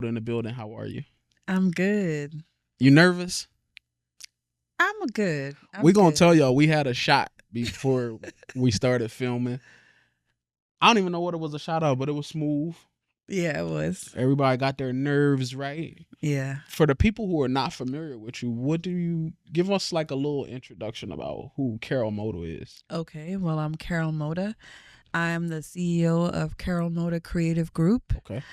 In the building. How are you? I'm good. You nervous? I'm good. We I'm gonna good. tell y'all we had a shot before we started filming. I don't even know what it was a shot of, but it was smooth. Yeah, it was. Everybody got their nerves right. Yeah. For the people who are not familiar with you, what do you give us like a little introduction about who Carol Moda is? Okay. Well, I'm Carol Moda. I am the CEO of Carol Moda Creative Group. Okay.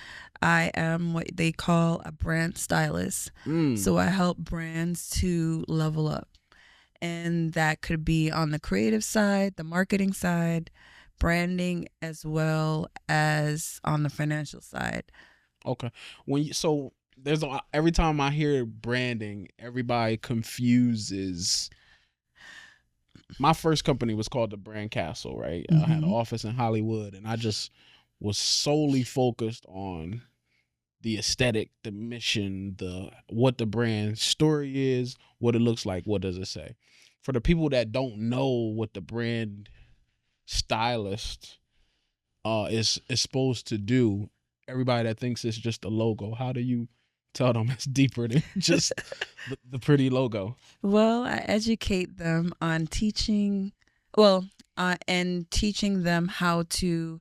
I am what they call a brand stylist. So I help brands to level up. And that could be on the creative side, the marketing side, branding, as well as on the financial side. Okay. There's every time I hear branding, everybody confuses. My first company was called the Brand Castle, right? I had an office in Hollywood, and I just was solely focused on the aesthetic, the mission, the what the brand story is, what it looks like, what does it say. For the people that don't know what the brand stylist is supposed to do, everybody that thinks it's just a logo, how do you tell them it's deeper than just the pretty logo? Well, I educate them on and teaching them how to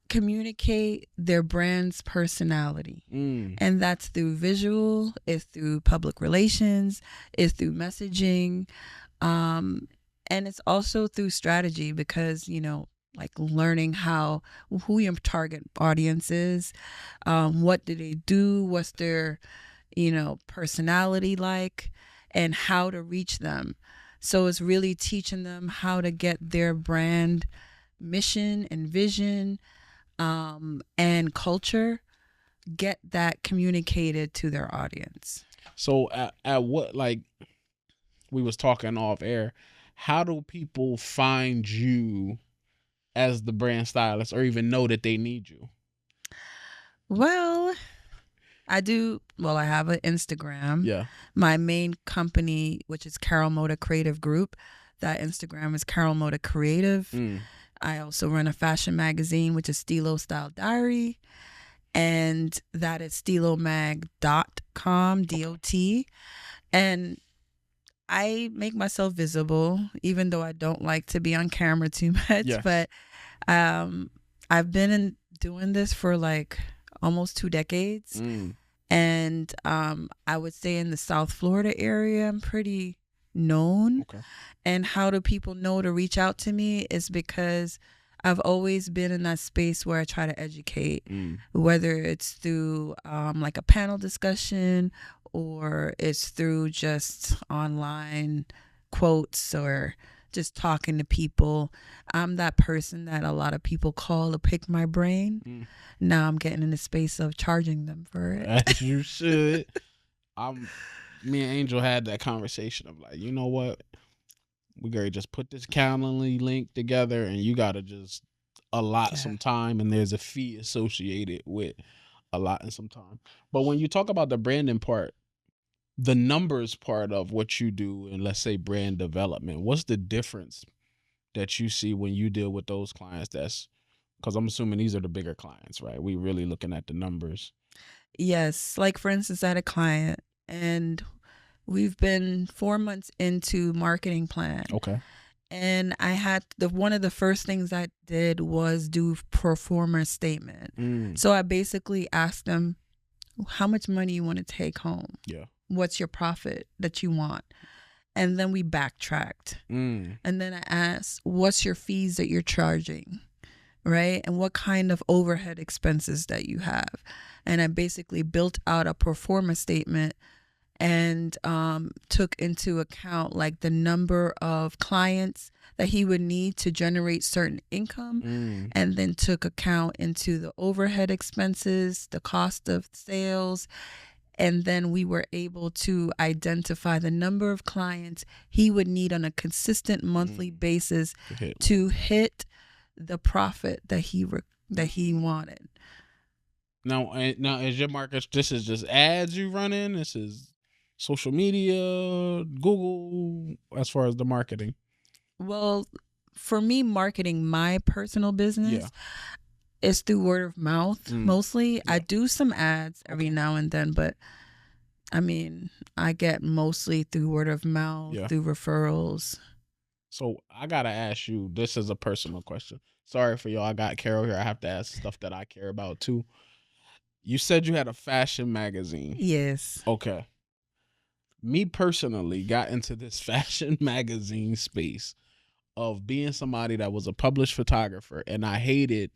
communicate their brand's personality. And that's through visual, it's through public relations, it's through messaging, and it's also through strategy because, like learning who your target audience is, what do they do, what's their, personality like, and how to reach them. So it's really teaching them how to get their brand mission and vision and culture, get that communicated to their audience. So at what, like we was talking off air, how do people find you as the brand stylist or even know that they need you? Well, I have an Instagram. Yeah. My main company, which is Carol Moda Creative Group, that Instagram is Carol Moda Creative. I also run a fashion magazine, which is Stilo Style Diary, and that is stilomag.com, .com. And I make myself visible, even though I don't like to be on camera too much. Yes. But I've been doing this for like almost 2 decades. And I would say in the South Florida area, I'm pretty known. Okay. And how do people know to reach out to me is because I've always been in that space where I try to educate, whether it's through like a panel discussion or it's through just online quotes or just talking to people. I'm that person that a lot of people call to pick my brain. Now I'm getting in the space of charging them for it. As you should. Me and Angel had that conversation of like, you know what? We gotta just put this Calendly link together and you gotta just allot some time, and there's a fee associated with allotting some time. But when you talk about the branding part, the numbers part of what you do and let's say brand development, what's the difference that you see when you deal with those clients? That's because I'm assuming these are the bigger clients, right? We really looking at the numbers. Yes. Like for instance, I had a client and we've been 4 months into marketing plan. Okay. And I had one of the first things I did was do performer statement. So I basically asked them, how much money you want to take home? Yeah. What's your profit that you want? And then we backtracked. And then I asked, what's your fees that you're charging? Right? And what kind of overhead expenses that you have? And I basically built out a performer statement and took into account like the number of clients that he would need to generate certain income, and then took account into the overhead expenses, the cost of sales, and then we were able to identify the number of clients he would need on a consistent monthly basis to hit the profit that he wanted. Now is your market, this is just ads you run in? This is social media, Google, as far as the marketing? Well, for me, marketing my personal business, It's through word of mouth mostly. Yeah. I do some ads every now and then, but I mean, I get mostly through word of mouth, through referrals. So I gotta ask you, this is a personal question. Sorry for y'all. I got Carol here. I have to ask stuff that I care about too. You said you had a fashion magazine. Yes. Okay. Me personally got into this fashion magazine space of being somebody that was a published photographer, and I hated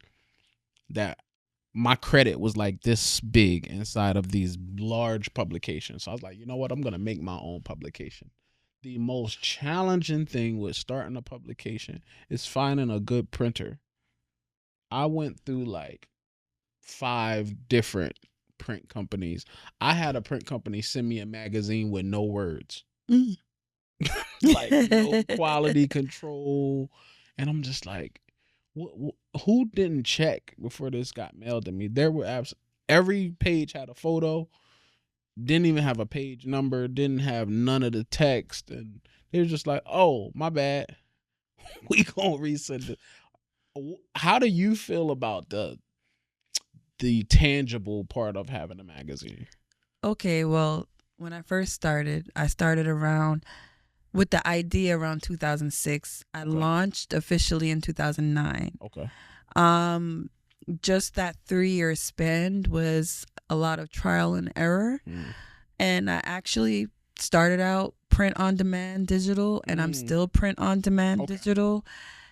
that my credit was like this big inside of these large publications. So I was like, you know what? I'm going to make my own publication. The most challenging thing with starting a publication is finding a good printer. I went through like 5 different print companies. I had a print company send me a magazine with no words. Like no quality control. And I'm just like, who didn't check before this got mailed to me? There were every page had a photo, didn't even have a page number, didn't have none of the text, and they were just like, oh, my bad. We gonna resend it. How do you feel about the tangible part of having a magazine? Okay, well, when I first started, I started around with the idea around 2006. I launched officially in 2009. Okay. Just that 3-year span was a lot of trial and error. And I actually started out print on demand digital, and I'm still print on demand digital.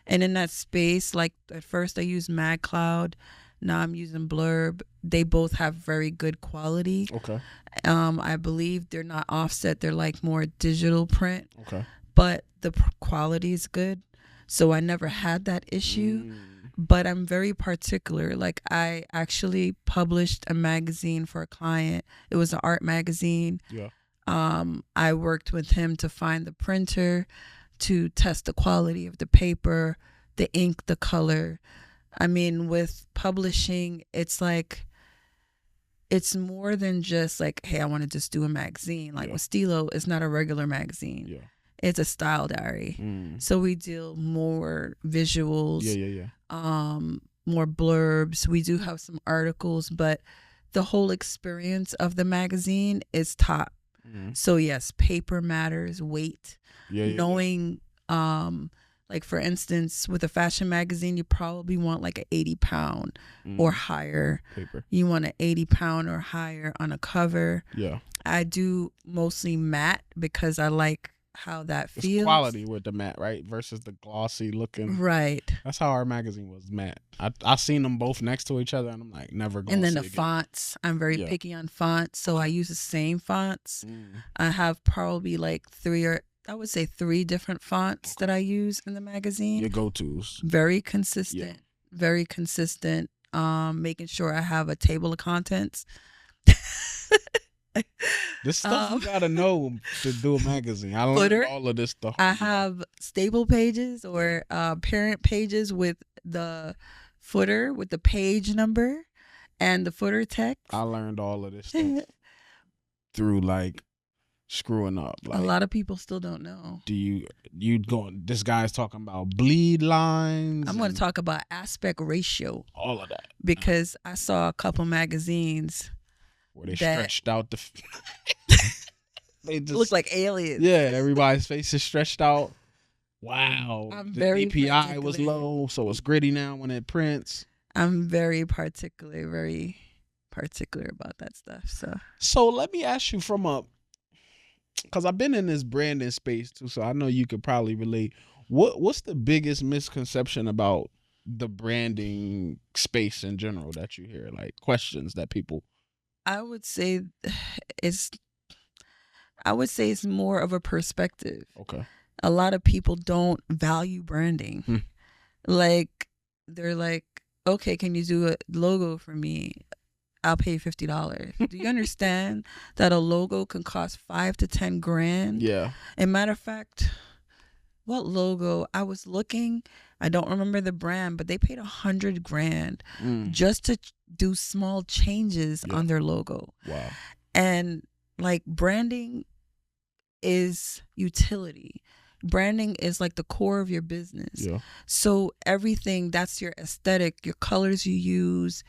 And in that space, like at first I used MagCloud, now I'm using Blurb. They both have very good quality. Okay. I believe they're not offset. They're like more digital print. Okay. But the quality is good. So I never had that issue. But I'm very particular. Like I actually published a magazine for a client. It was an art magazine. Yeah. I worked with him to find the printer, to test the quality of the paper, the ink, the color. I mean, with publishing, it's like, it's more than just like, hey, I want to just do a magazine. Like with Stilo, it's not a regular magazine. Yeah. It's a style diary. So we deal more visuals. More blurbs. We do have some articles, but the whole experience of the magazine is top. So yes, paper matters, weight, knowing, like for instance, with a fashion magazine, you probably want like an 80-pound or higher paper. You want an 80-pound or higher on a cover. Yeah. I do mostly matte because I like how that feels. It's quality with the matte, right? Versus the glossy looking. Right. That's how our magazine was, matte. I seen them both next to each other, and I'm like, never glossy. And then the again. fonts, I'm very picky on fonts, so I use the same fonts. I have probably like 3 different fonts that I use in the magazine. Your go-tos. Very consistent. Very consistent. Making sure I have a table of contents. This stuff you gotta know to do a magazine. I learned all of this stuff. I have stable pages or parent pages with the footer with the page number and the footer text. I learned all of this stuff through like screwing up. Like, a lot of people still don't know. Do you going? This guy's talking about bleed lines. I'm going to talk about aspect ratio. All of that because I saw a couple magazines where they stretched out the. They just look like aliens. Yeah, everybody's face is stretched out. Wow. The API was low, so it's gritty now when it prints. I'm very particular about that stuff. So let me ask you because I've been in this branding space too, so I know you could probably relate. What's the biggest misconception about the branding space in general that you hear? Like questions that people. I would say it's more of a perspective. Okay. A lot of people don't value branding. Like they're like, okay, can you do a logo for me? I'll pay $50. Do you understand that a logo can cost $5,000 to $10,000? Yeah. And matter of fact, what logo? I was looking. I don't remember the brand, but they paid $100,000 just to do small changes on their logo. Wow. And like branding is utility. branding is like the core of your business. Yeah. So everything, that's your aesthetic, your colors you use.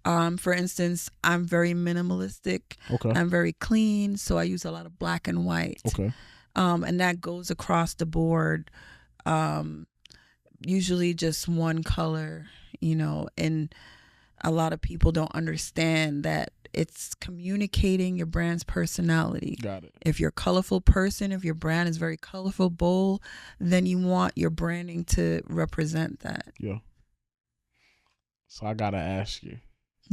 For instance, I'm very minimalistic. Okay. I'm very clean, so I use a lot of black and white. Okay. And that goes across the board. Usually just one color, and a lot of people don't understand that it's communicating your brand's personality. Got it. If you're a colorful person, if your brand is very colorful, bold, then you want your branding to represent that. Yeah. So I gotta ask you.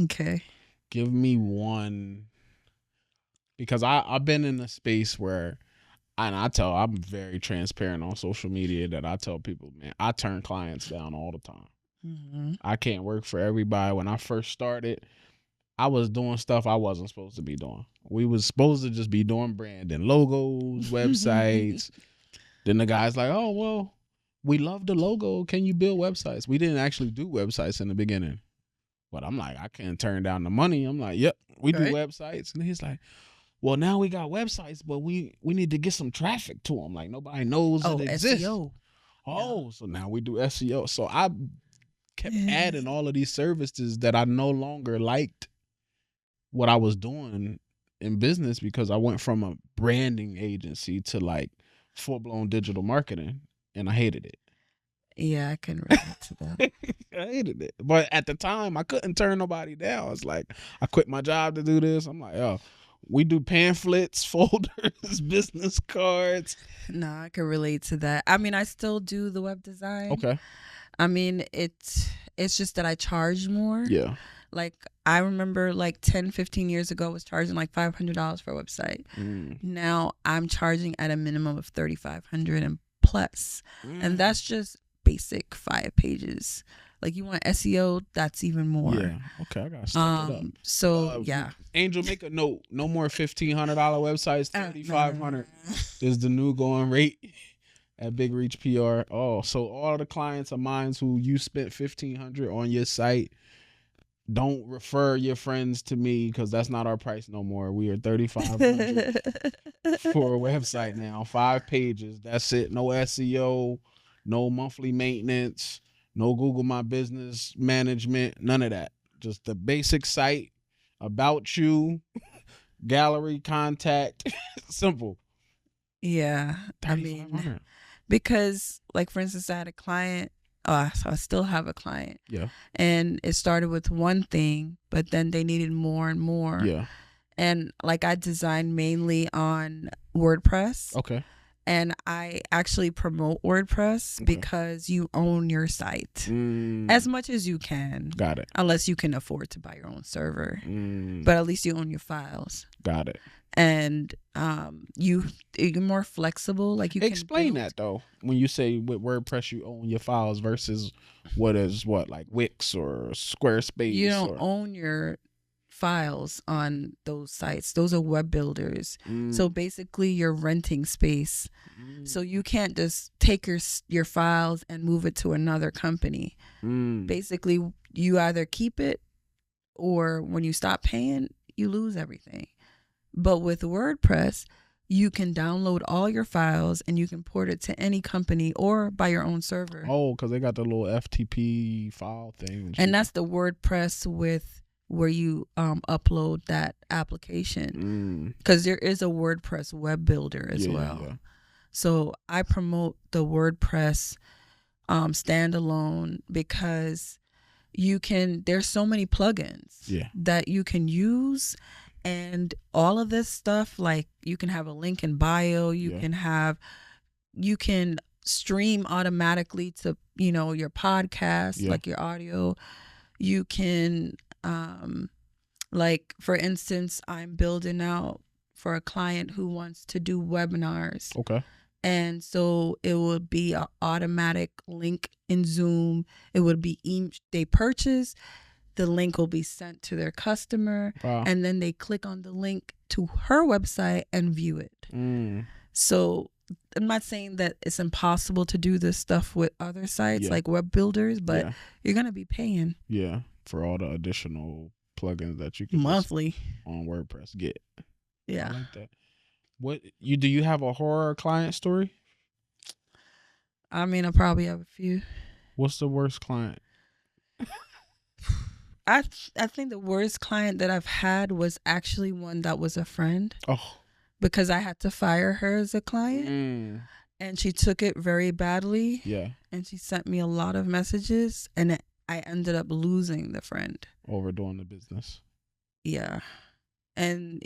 Okay. Give me one, because I've been in a space where, and I'm very transparent on social media, that I tell people, man, I turn clients down all the time. Mm-hmm. I can't work for everybody. When I first started, I was doing stuff I wasn't supposed to be doing. We was supposed to just be doing branding, logos, websites. Then the guy's like, oh, well, we love the logo. Can you build websites? We didn't actually do websites in the beginning. But I'm like, I can't turn down the money. I'm like, yep, we do websites. And he's like, well, now we got websites, but we need to get some traffic to them. Like, nobody knows it exists. SEO. Oh, so now we do SEO. So I kept adding all of these services that I no longer liked what I was doing in business, because I went from a branding agency to like full-blown digital marketing, and I hated it. Yeah, I can relate to that. I hated it. But at the time, I couldn't turn nobody down. It's like, I quit my job to do this. I'm like, oh, we do pamphlets, folders, business cards. No, I can relate to that. I mean, I still do the web design. Okay. I mean, it's just that I charge more. Yeah. Like, I remember like 10, 15 years ago, I was charging like $500 for a website. Now I'm charging at a minimum of $3,500 and plus. And that's just basic 5 pages. Like, you want SEO, that's even more. Yeah. Okay, I gotta step it up. So yeah. Angel, make a note. No more $1,500 websites. $3,500 is the new going rate at Big Reach PR. Oh, so all the clients of mine who you spent $1,500 on your site, don't refer your friends to me, because that's not our price no more. We are $3,500 for a website now. 5 pages. That's it. No SEO, no monthly maintenance, no Google My Business management, none of that. Just the basic site, about you, gallery, contact, simple. Yeah. I mean, because like, for instance, I had a client. So I still have a client. Yeah. And it started with one thing, but then they needed more and more. Yeah. And like, I designed mainly on WordPress. Okay. And I actually promote WordPress because you own your site as much as you can. Got it. Unless you can afford to buy your own server. But at least you own your files. Got it. And you're more flexible. Like, you can explain that though. When you say with WordPress you own your files versus like Wix or Squarespace. You don't own your files on those sites. Those are web builders. So basically you're renting space. So you can't just take your files and move it to another company. Basically, you either keep it, or when you stop paying, you lose everything. But with WordPress, you can download all your files and you can port it to any company or by your own server. Oh, because they got the little FTP file thing. And that's the WordPress where you upload that application. Because there is a WordPress web builder as well. Yeah. So I promote the WordPress standalone, because there's so many plugins that you can use. And all of this stuff, like, you can have a link in bio, you can stream automatically to, your podcast, like your audio. You can, like, for instance, I'm building out for a client who wants to do webinars. Okay. And so it would be an automatic link in Zoom. It would be they purchase, the link will be sent to their customer, and then they click on the link to her website and view it. So I'm not saying that it's impossible to do this stuff with other sites like web builders, but you're going to be paying. Yeah, for all the additional plugins that you can monthly on WordPress get. Yeah. I like that. Do you have a horror client story? I mean, I probably have a few. What's the worst client? I think the worst client that I've had was actually one that was a friend, Oh. because I had to fire her as a client, and she took it very badly. Yeah. And she sent me a lot of messages, and I ended up losing the friend. Overdoing the business. Yeah. And,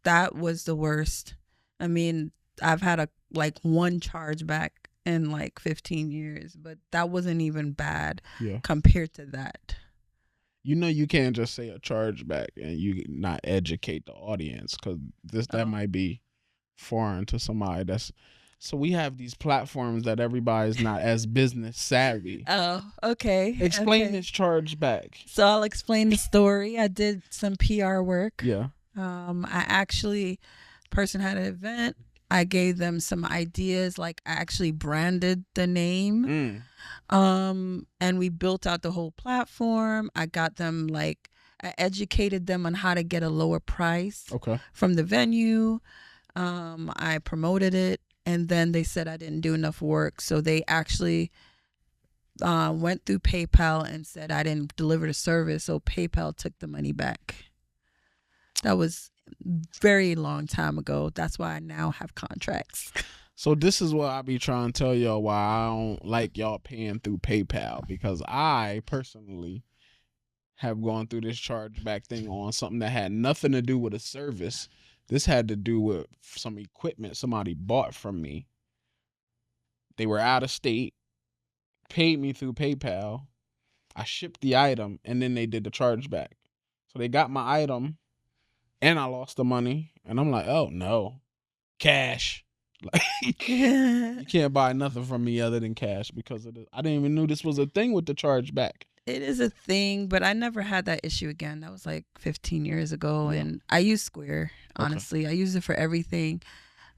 that was the worst. I mean, I've had one chargeback in 15 years, but that wasn't even bad compared to that. You can't just say a chargeback and you not educate the audience, because that might be foreign to somebody. So we have these platforms that everybody's not as business savvy. Oh, okay. Explain this chargeback. So I'll explain the story. I did some PR work. Yeah. Person had an event. I gave them some ideas, I actually branded the name. And we built out the whole platform. I got them I educated them on how to get a lower price from the venue. I promoted it, and then they said I didn't do enough work. So they actually went through PayPal and said I didn't deliver the service. So PayPal took the money back. That was very long time ago. That's why I now have contracts. So this is what I be trying to tell y'all why I don't like y'all paying through PayPal, because I personally have gone through this chargeback thing on something that had nothing to do with a service. This had to do with some equipment somebody bought from me. They were out of state, paid me through PayPal. I shipped the item, and then they did the chargeback. So they got my item, and I lost the money. And I'm like, oh no, cash. You can't buy nothing from me other than cash because of this. I didn't even know this was a thing with the chargeback. It is a thing, but I never had that issue again. That was 15 years ago. Yeah. And I use Square, honestly. I use it for everything.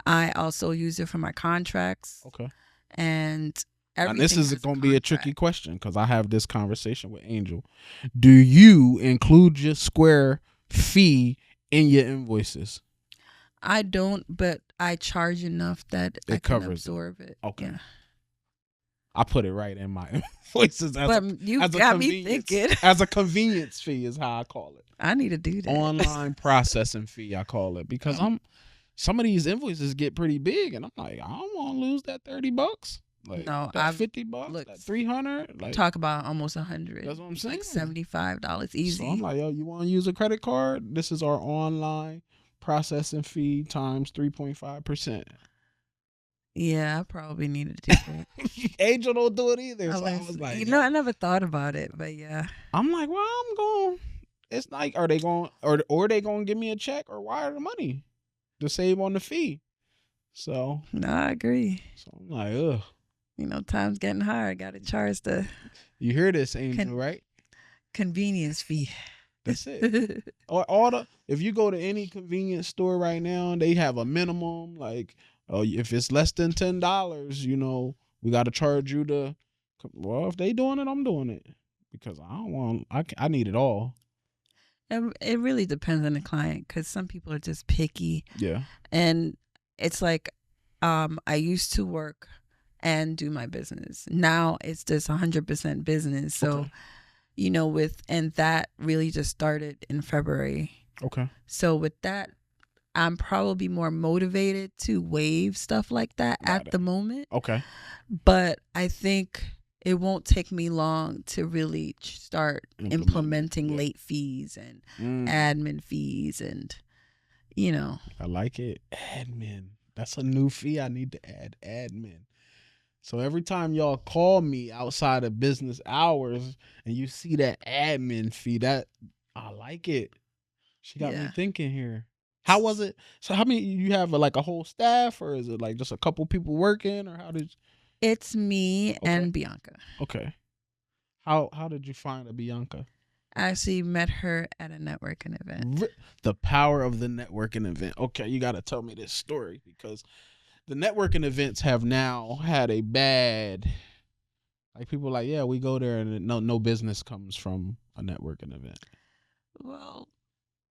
I also use it for my contracts. Okay. And everything. This is going to be a tricky question, because I have this conversation with Angel. Do you include your Square fee in your invoices? I don't, but I charge enough that I can absorb it. Okay. Yeah. I put it right in my invoices you got me thinking. As a convenience fee is how I call it. I need to do that. Online processing fee, I call it, because some of these invoices get pretty big, and I'm like, I don't want to lose that $30. No, that $50, that $300. Talk about almost $100. That's what I'm saying. $75 easy. So I'm like, yo, you want to use a credit card? This is our online processing fee times 3.5%. Yeah, I probably need to do that. Angel don't do it either. So I was like, I never thought about it, but yeah. I'm like, well, I'm going. It's like, are they going, or they going to give me a check or wire the money to save on the fee? So no, I agree. So I'm like, ugh. Time's getting hard. Got to charge the. You hear this, Angel, right? Convenience fee. That's it. Or if you go to any convenience store right now, they have a minimum. If it's less than $10, we got to charge you the. Well, if they doing it, I'm doing it, because I don't want. I need it all. It really depends on the client, because some people are just picky. Yeah. And it's I used to work and do my business. Now it's just 100% business. So, and that really just started in February. Okay. So with that, I'm probably more motivated to waive stuff like that at the moment. Okay. But I think it won't take me long to really start implementing late fees and admin fees and, I like it. Admin. That's a new fee. I need to add admin. So every time y'all call me outside of business hours and you see that admin fee, that I like it. She got me thinking here. How was it? So how many, you have a whole staff, or is it just a couple people working, or how did? It's me and Bianca. Okay. How did you find a Bianca? I actually met her at a networking event. The power of the networking event. Okay, you got to tell me this story, because the networking events have now had a bad, people yeah, we go there and no business comes from a networking event. Well,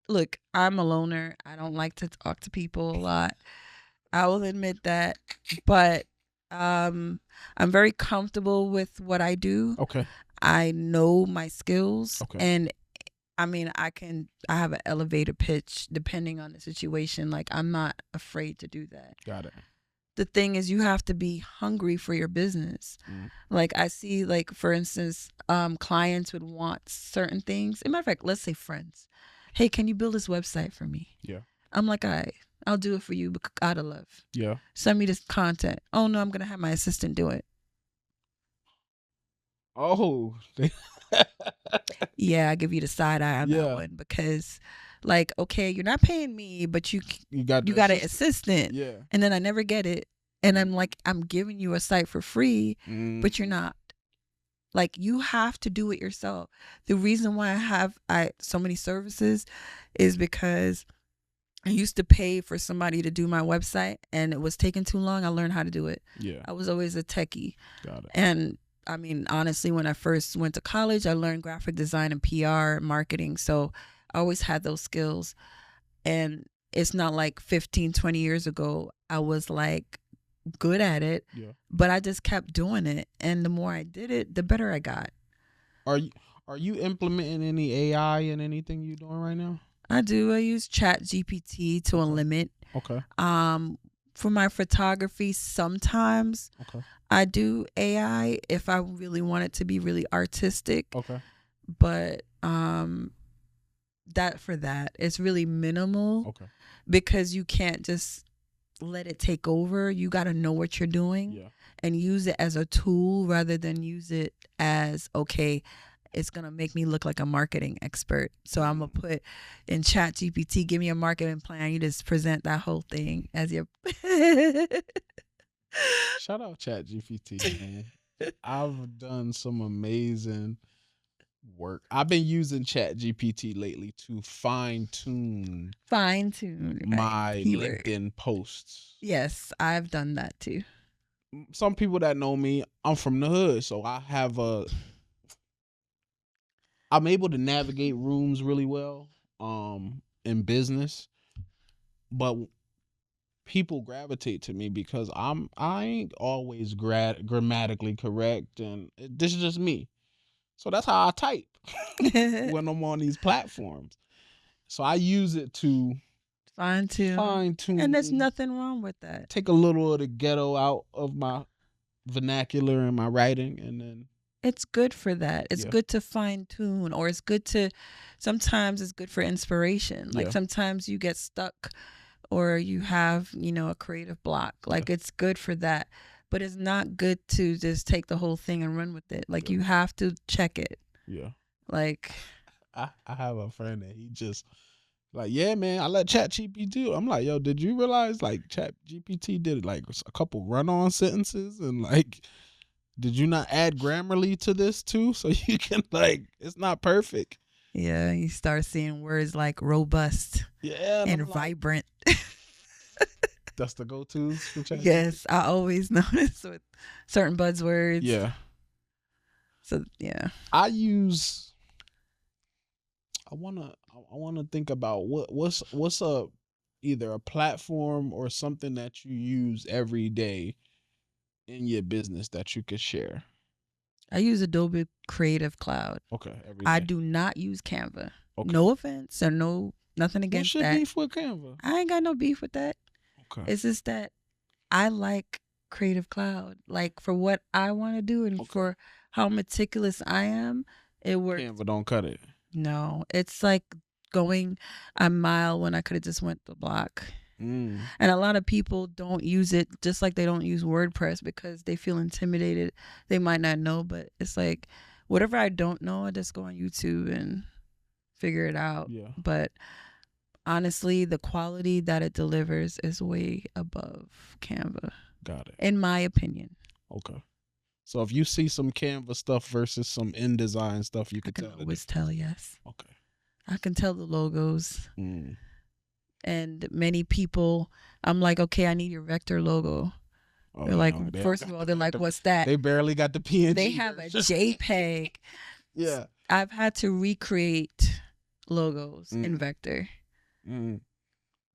look, I'm a loner. I don't like to talk to people a lot. I will admit that. But I'm very comfortable with what I do. Okay. I know my skills, Okay. and I mean, I have an elevator pitch depending on the situation. Like, I'm not afraid to do that. Got it. The thing is, you have to be hungry for your business. Like, I see, like, for instance, clients would want certain things. As a matter of fact, let's say friends. Hey, can you build this website for me? Yeah. I'm like, I'll do it for you out of love. Yeah. Send me this content. Oh, no, I'm going to have my assistant do it. Oh. Yeah, I give you the side eye on that one because, like, okay, you're not paying me, but you got an assistant. Yeah. And then I never get it. And I'm like, I'm giving you a site for free, but you're not. Like, you have to do it yourself. The reason why I have so many services is because I used to pay for somebody to do my website, and it was taking too long. I learned how to do it. Yeah. I was always a techie. Got it. And I mean, honestly, when I first went to college, I learned graphic design and PR and marketing. So I always had those skills. And it's not like 15, 20 years ago, I was like good at it. Yeah. But I just kept doing it. And the more I did it, the better I got. Are you implementing any AI in anything you're doing right now? I do. I use ChatGPT to a limit. Okay. For my photography, sometimes I do AI if I really want it to be really artistic. Okay. But it's really minimal. Okay. Because you can't just let it take over. You got to know what you're doing and use it as a tool rather than use it as, okay, it's going to make me look like a marketing expert. So I'm going to put in ChatGPT, give me a marketing plan. You just present that whole thing as your... Shout out ChatGPT, man. I've done some amazing work. I've been using ChatGPT lately to fine-tune my LinkedIn posts. Yes, I've done that too. Some people that know me, I'm from the hood, so I'm able to navigate rooms really well in business, but people gravitate to me because I ain't always grammatically correct, and this is just me. So that's how I type when I'm on these platforms. So I use it to fine tune, and there's nothing wrong with that. Take a little of the ghetto out of my vernacular and my writing, and then. It's good for that. It's good to fine tune, or sometimes it's good for inspiration. Like sometimes you get stuck or you have, a creative block. Like it's good for that. But it's not good to just take the whole thing and run with it. Like you have to check it. Yeah. Like I have a friend that he just like, yeah, man, I let ChatGPT do. I'm like, yo, did you realize like ChatGPT did like a couple run-on sentences and like, did you not add Grammarly to this too? So you can like, it's not perfect. Yeah, you start seeing words like robust and vibrant. That's the go-tos for ChatGPT? Yes, I always notice with certain buzzwords. Yeah. So yeah. I wanna think about what's either a platform or something that you use every day in your business that you could share. I use Adobe Creative Cloud. Okay. I do not use Canva. Okay. No offense or nothing against that. What's your beef with Canva? I ain't got no beef with that. Okay. It's just that I like Creative Cloud. Like for what I want to do and for how meticulous I am, it works. Canva don't cut it. No. It's like going a mile when I could have just went the block. And a lot of people don't use it, just like they don't use WordPress because they feel intimidated. They might not know, but it's like whatever I don't know, I just go on YouTube and figure it out. Yeah. But honestly, the quality that it delivers is way above Canva. Got it. In my opinion. Okay. So if you see some Canva stuff versus some InDesign stuff, you can tell. I can always tell, yes. Okay. I can tell the logos. And many people, I'm like, okay, I need your vector logo. Oh, they're like, first of all, they're like, what's that? They barely got the PNG. They have a JPEG. Yeah. I've had to recreate logos in vector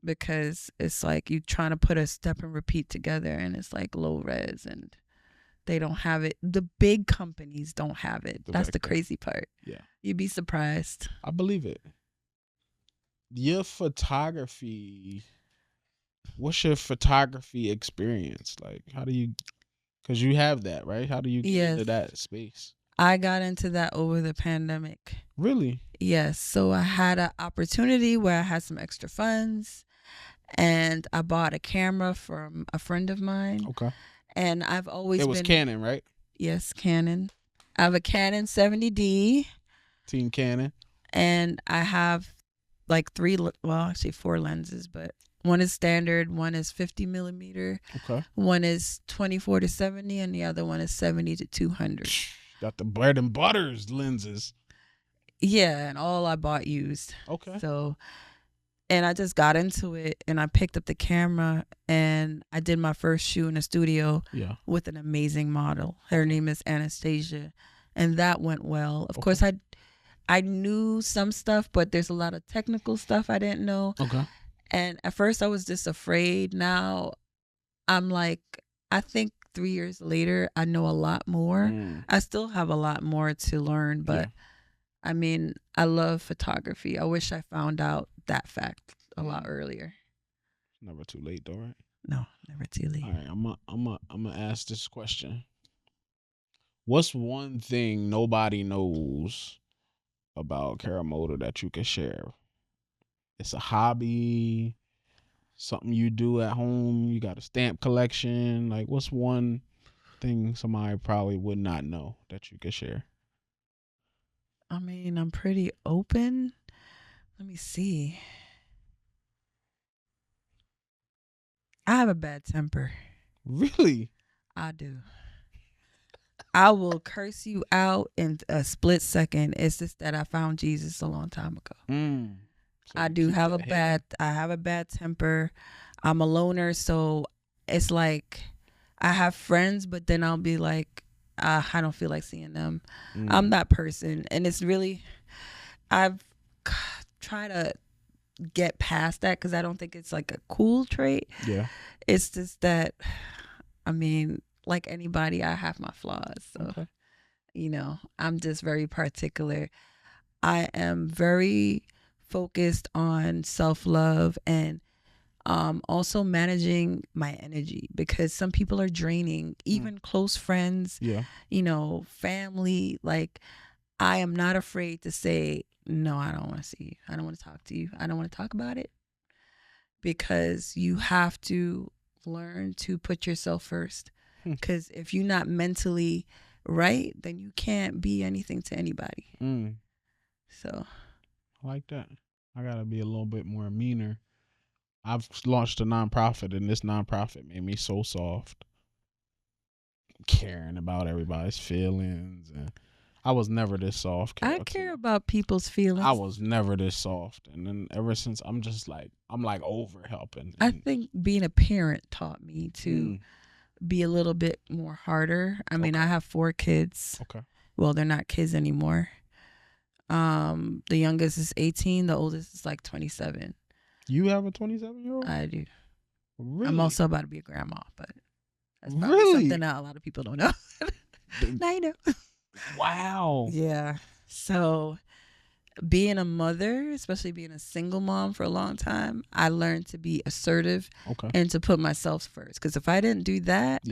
because it's like you trying to put a step and repeat together, and it's like low res, and they don't have it. The big companies don't have it. That's the crazy part. Yeah. You'd be surprised. I believe it. Your photography, what's your photography experience? Like, how do you, because you have that, right? How do you get into that space? I got into that over the pandemic. Really? Yes. So I had an opportunity where I had some extra funds, and I bought a camera from a friend of mine. Okay. And I've always been... It was Canon, right? Yes, Canon. I have a Canon 70D. Team Canon. And I have like 4 lenses, but one is standard, one is 50 millimeter. Okay. One is 24 to 70, and the other one is 70 to 200. Got the bread and butters lenses. Yeah, and all I bought used. Okay. So, and I just got into it, and I picked up the camera, and I did my first shoot in a studio with an amazing model. Her name is Anastasia, and that went well. Of course, I knew some stuff, but there's a lot of technical stuff I didn't know. Okay. And at first I was just afraid. Now I'm like, I think 3 years later, I know a lot more. I still have a lot more to learn, but I mean, I love photography. I wish I found out that fact a lot earlier. Never too late though, right? No, never too late. All right, I'm gonna ask this question. What's one thing nobody knows about Carol Moda that you could share? It's a hobby, something you do at home. You got a stamp collection. Like, what's one thing somebody probably would not know that you could share? I mean, I'm pretty open. Let me see. I have a bad temper. Really? I do. I will curse you out in a split second. It's just that I found Jesus a long time ago. So I do have I have a bad temper. I'm a loner, so it's like I have friends, but then I'll be like, I don't feel like seeing them. I'm that person, and it's really, I've tried to get past that because I don't think it's like a cool trait. Yeah, it's just that, I mean, like anybody, I have my flaws. So, you know, I'm just very particular. I am very focused on self-love and also managing my energy, because some people are draining, even close friends, you know, family. Like, I am not afraid to say, no, I don't want to see you. I don't want to talk to you. I don't want to talk about it, because you have to learn to put yourself first. Because if you're not mentally right, then you can't be anything to anybody. So I like that. I gotta be a little bit more meaner. I've launched a nonprofit, and this nonprofit made me so soft, caring about everybody's feelings, and I was never this soft. I care about people's feelings. I was never this soft, and then ever since, I'm like over helping. I think being a parent taught me to be a little bit more harder. I mean, I have 4 kids. Well, they're not kids anymore. The youngest is 18. The oldest is like 27. You have a 27-year-old? I do. Really? I'm also about to be a grandma, but that's probably something that a lot of people don't know. Now you know. Wow. Yeah. So being a mother, especially being a single mom for a long time, I learned to be assertive and to put myself first. Because if I didn't do that,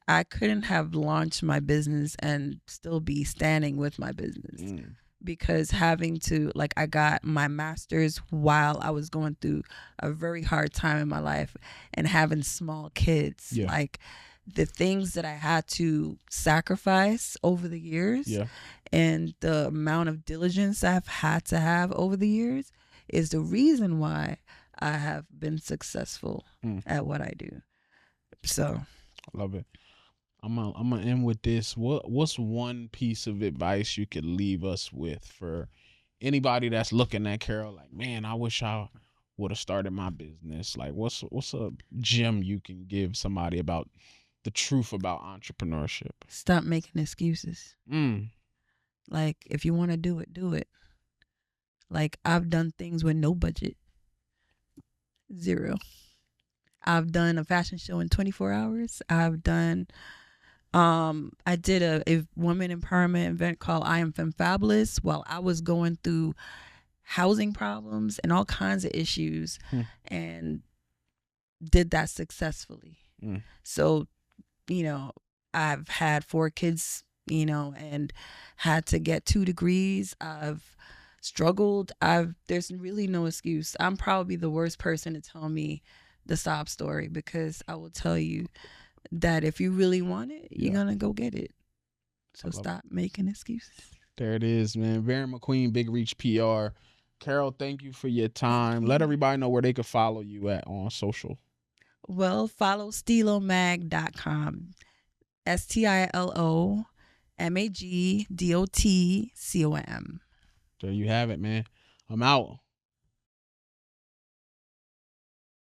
I couldn't have launched my business and still be standing with my business. Because having to, like, I got my master's while I was going through a very hard time in my life and having small kids. Like, the things that I had to sacrifice over the years and the amount of diligence I've had to have over the years is the reason why I have been successful at what I do. So I love it. I'm gonna end with this. What's one piece of advice you could leave us with for anybody that's looking at Carol like, man, I wish I would have started my business? Like, what's a gem you can give somebody about the truth about entrepreneurship? Stop making excuses. Like, if you want to do it, do it. Like, I've done things with no budget. 0. I've done a fashion show in 24 hours. I've done I did a woman empowerment event called I Am Femme Fabulous while I was going through housing problems and all kinds of issues, and did that successfully. So, I've had 4 kids, and had to get 2 degrees. I've struggled. There's really no excuse. I'm probably the worst person to tell me the sob story, because I will tell you that if you really want it, you're gonna go get it. So stop making excuses. There it is, man. Barion McQueen, Big Reach PR. Carol, thank you for your time. Let everybody know where they can follow you at on social. Well, follow stilomag.com. STILOMAGDOTCOM. There you have it, man. I'm out.